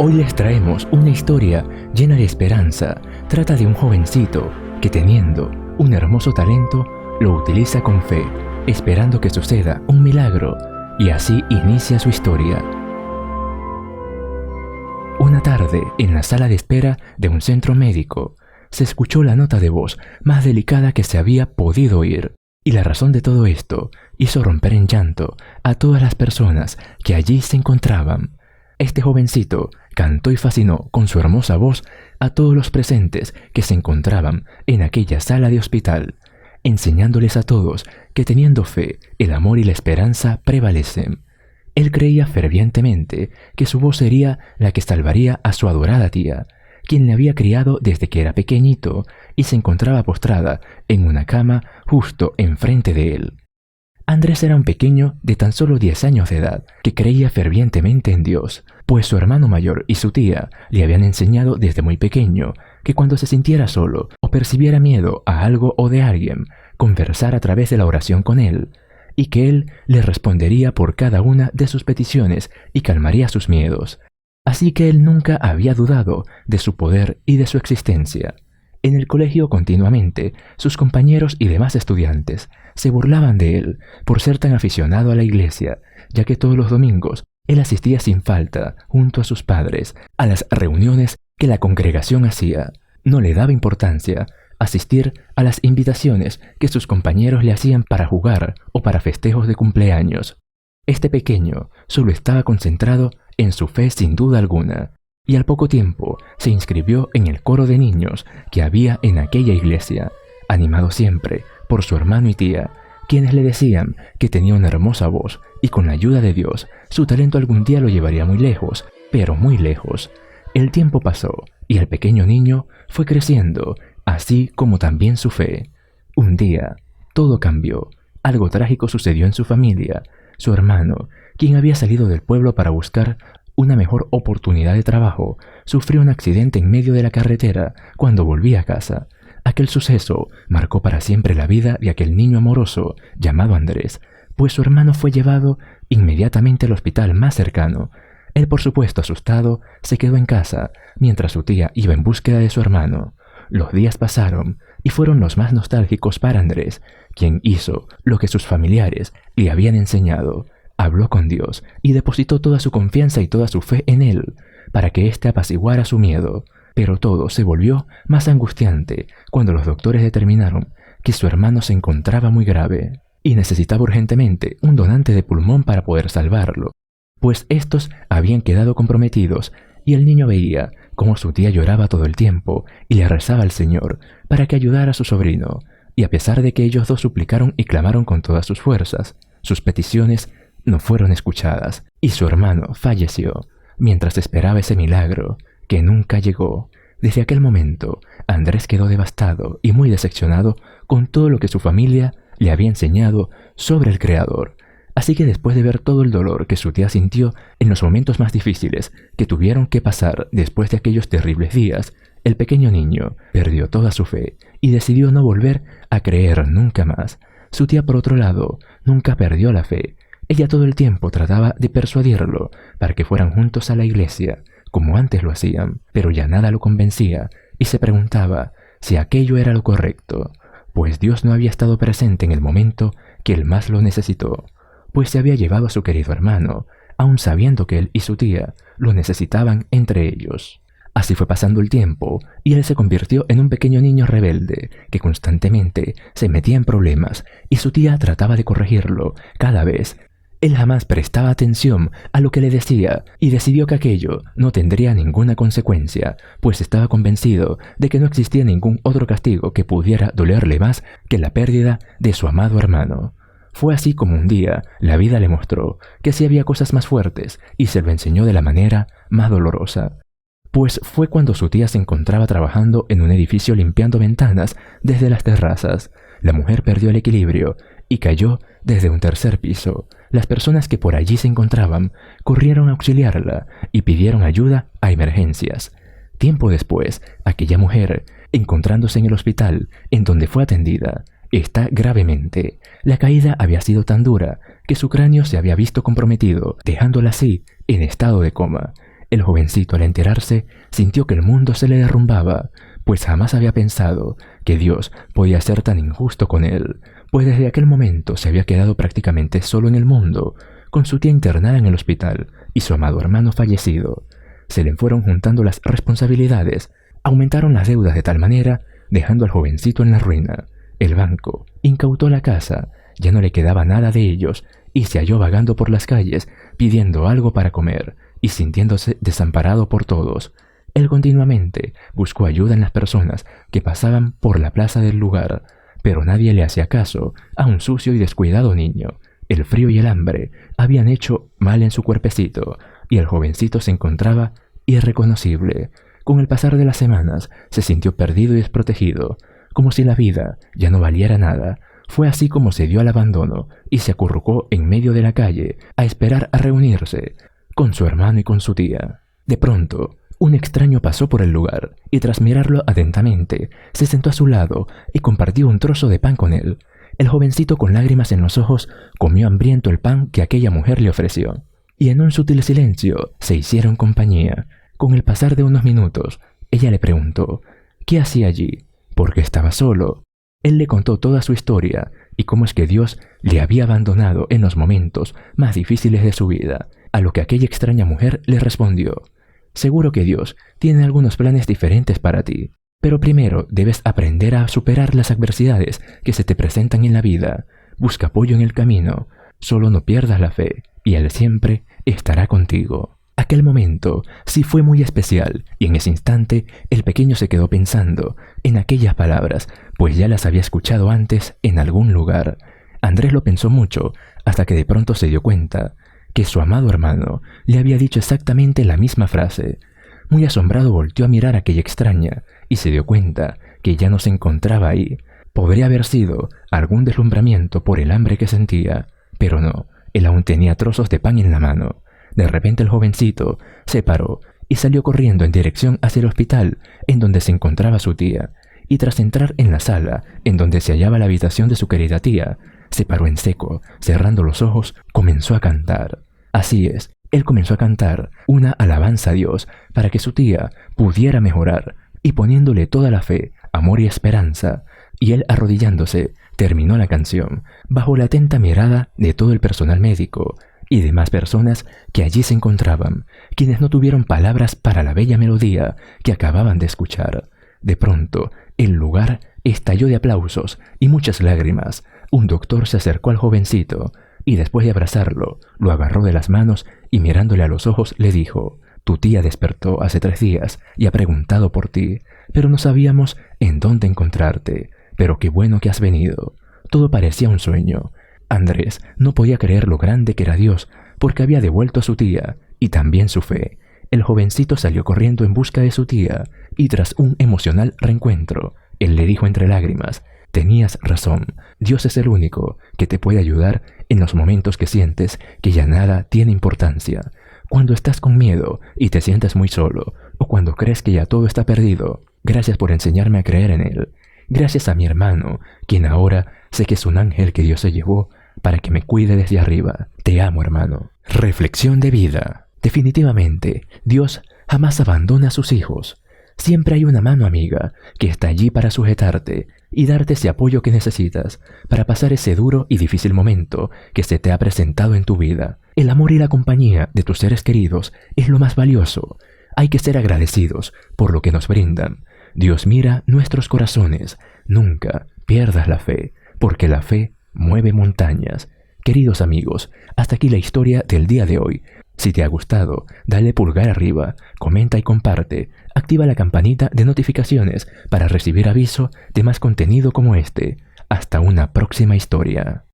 Hoy les traemos una historia llena de esperanza. Trata de un jovencito que, teniendo un hermoso talento, lo utiliza con fe, esperando que suceda un milagro, y así inicia su historia. Una tarde, en la sala de espera de un centro médico, se escuchó la nota de voz más delicada que se había podido oír, y la razón de todo esto hizo romper en llanto a todas las personas que allí se encontraban. Este jovencito cantó y fascinó con su hermosa voz a todos los presentes que se encontraban en aquella sala de hospital, enseñándoles a todos que teniendo fe, el amor y la esperanza prevalecen. Él creía fervientemente que su voz sería la que salvaría a su adorada tía, quien le había criado desde que era pequeñito y se encontraba postrada en una cama justo enfrente de él. Andrés era un pequeño de tan solo 10 años de edad que creía fervientemente en Dios, pues su hermano mayor y su tía le habían enseñado desde muy pequeño que cuando se sintiera solo o percibiera miedo a algo o de alguien, conversar a través de la oración con él, y que él le respondería por cada una de sus peticiones y calmaría sus miedos. Así que él nunca había dudado de su poder y de su existencia. En el colegio continuamente, sus compañeros y demás estudiantes se burlaban de él por ser tan aficionado a la iglesia, ya que todos los domingos él asistía sin falta, junto a sus padres, a las reuniones que la congregación hacía. No le daba importancia asistir a las invitaciones que sus compañeros le hacían para jugar o para festejos de cumpleaños. Este pequeño solo estaba concentrado en su fe sin duda alguna, y al poco tiempo se inscribió en el coro de niños que había en aquella iglesia, animado siempre por su hermano y tía, quienes le decían que tenía una hermosa voz y con la ayuda de Dios su talento algún día lo llevaría muy lejos, pero muy lejos. El tiempo pasó y el pequeño niño fue creciendo, así como también su fe. Un día, todo cambió. Algo trágico sucedió en su familia. Su hermano, quien había salido del pueblo para buscar una mejor oportunidad de trabajo, sufrió un accidente en medio de la carretera cuando volvía a casa. Aquel suceso marcó para siempre la vida de aquel niño amoroso llamado Andrés, pues su hermano fue llevado inmediatamente al hospital más cercano. Él, por supuesto asustado, se quedó en casa mientras su tía iba en búsqueda de su hermano. Los días pasaron y fueron los más nostálgicos para Andrés, quien hizo lo que sus familiares le habían enseñado. Habló con Dios y depositó toda su confianza y toda su fe en Él, para que éste apaciguara su miedo. Pero todo se volvió más angustiante cuando los doctores determinaron que su hermano se encontraba muy grave y necesitaba urgentemente un donante de pulmón para poder salvarlo, pues estos habían quedado comprometidos, y el niño veía cómo su tía lloraba todo el tiempo y le rezaba al Señor para que ayudara a su sobrino, y a pesar de que ellos dos suplicaron y clamaron con todas sus fuerzas, sus peticiones no fueron escuchadas, y su hermano falleció mientras esperaba ese milagro que nunca llegó. Desde aquel momento, Andrés quedó devastado y muy decepcionado con todo lo que su familia le había enseñado sobre el Creador. Así que después de ver todo el dolor que su tía sintió en los momentos más difíciles que tuvieron que pasar después de aquellos terribles días, el pequeño niño perdió toda su fe y decidió no volver a creer nunca más. Su tía, por otro lado, nunca perdió la fe. Ella todo el tiempo trataba de persuadirlo para que fueran juntos a la iglesia, como antes lo hacían, pero ya nada lo convencía y se preguntaba si aquello era lo correcto, pues Dios no había estado presente en el momento que él más lo necesitó, pues se había llevado a su querido hermano, aun sabiendo que él y su tía lo necesitaban entre ellos. Así fue pasando el tiempo y él se convirtió en un pequeño niño rebelde que constantemente se metía en problemas y su tía trataba de corregirlo cada vez. Él jamás prestaba atención a lo que le decía y decidió que aquello no tendría ninguna consecuencia, pues estaba convencido de que no existía ningún otro castigo que pudiera dolerle más que la pérdida de su amado hermano. Fue así como un día la vida le mostró que sí había cosas más fuertes y se lo enseñó de la manera más dolorosa. Pues fue cuando su tía se encontraba trabajando en un edificio limpiando ventanas desde las terrazas. La mujer perdió el equilibrio y cayó desde un tercer piso. Las personas que por allí se encontraban corrieron a auxiliarla y pidieron ayuda a emergencias. Tiempo después, aquella mujer, encontrándose en el hospital en donde fue atendida, está gravemente. La caída había sido tan dura que su cráneo se había visto comprometido, dejándola así en estado de coma. El jovencito, al enterarse, sintió que el mundo se le derrumbaba, pues jamás había pensado que Dios podía ser tan injusto con él, pues desde aquel momento se había quedado prácticamente solo en el mundo, con su tía internada en el hospital y su amado hermano fallecido. Se le fueron juntando las responsabilidades, aumentaron las deudas de tal manera, dejando al jovencito en la ruina. El banco incautó la casa, ya no le quedaba nada de ellos, y se halló vagando por las calles, pidiendo algo para comer, y sintiéndose desamparado por todos. Él continuamente buscó ayuda en las personas que pasaban por la plaza del lugar, pero nadie le hacía caso a un sucio y descuidado niño. El frío y el hambre habían hecho mal en su cuerpecito, y el jovencito se encontraba irreconocible. Con el pasar de las semanas se sintió perdido y desprotegido, como si la vida ya no valiera nada. Fue así como se dio al abandono y se acurrucó en medio de la calle a esperar a reunirse con su hermano y con su tía. De pronto, un extraño pasó por el lugar y tras mirarlo atentamente, se sentó a su lado y compartió un trozo de pan con él. El jovencito, con lágrimas en los ojos, comió hambriento el pan que aquella mujer le ofreció, y en un sutil silencio se hicieron compañía. Con el pasar de unos minutos, ella le preguntó ¿qué hacía allí? ¿Por qué estaba solo? Él le contó toda su historia y cómo es que Dios le había abandonado en los momentos más difíciles de su vida, a lo que aquella extraña mujer le respondió: seguro que Dios tiene algunos planes diferentes para ti, pero primero debes aprender a superar las adversidades que se te presentan en la vida. Busca apoyo en el camino, solo no pierdas la fe, y Él siempre estará contigo. Aquel momento sí fue muy especial, y en ese instante el pequeño se quedó pensando en aquellas palabras, pues ya las había escuchado antes en algún lugar. Andrés lo pensó mucho, hasta que de pronto se dio cuenta que su amado hermano le había dicho exactamente la misma frase. Muy asombrado volteó a mirar a aquella extraña, y se dio cuenta que ya no se encontraba ahí. Podría haber sido algún deslumbramiento por el hambre que sentía, pero no, él aún tenía trozos de pan en la mano. De repente el jovencito se paró y salió corriendo en dirección hacia el hospital en donde se encontraba su tía, y tras entrar en la sala en donde se hallaba la habitación de su querida tía, se paró en seco, cerrando los ojos, comenzó a cantar. Así es, él comenzó a cantar una alabanza a Dios para que su tía pudiera mejorar, y poniéndole toda la fe, amor y esperanza, y él arrodillándose, terminó la canción bajo la atenta mirada de todo el personal médico y demás personas que allí se encontraban, quienes no tuvieron palabras para la bella melodía que acababan de escuchar. De pronto, el lugar estalló de aplausos y muchas lágrimas. Un doctor se acercó al jovencito y después de abrazarlo, lo agarró de las manos y mirándole a los ojos le dijo: tu tía despertó hace 3 días y ha preguntado por ti, pero no sabíamos en dónde encontrarte, pero qué bueno que has venido. Todo parecía un sueño. Andrés no podía creer lo grande que era Dios, porque había devuelto a su tía y también su fe. El jovencito salió corriendo en busca de su tía, y tras un emocional reencuentro, él le dijo entre lágrimas: tenías razón, Dios es el único que te puede ayudar en los momentos que sientes que ya nada tiene importancia. Cuando estás con miedo y te sientes muy solo, o cuando crees que ya todo está perdido, gracias por enseñarme a creer en Él. Gracias a mi hermano, quien ahora sé que es un ángel que Dios se llevó para que me cuide desde arriba. Te amo, hermano. Reflexión de vida. Definitivamente, Dios jamás abandona a sus hijos. Siempre hay una mano amiga que está allí para sujetarte y darte ese apoyo que necesitas para pasar ese duro y difícil momento que se te ha presentado en tu vida. El amor y la compañía de tus seres queridos es lo más valioso. Hay que ser agradecidos por lo que nos brindan. Dios mira nuestros corazones. Nunca pierdas la fe, porque la fe mueve montañas. Queridos amigos, hasta aquí la historia del día de hoy. Si te ha gustado, dale pulgar arriba, comenta y comparte. Activa la campanita de notificaciones para recibir aviso de más contenido como este. Hasta una próxima historia.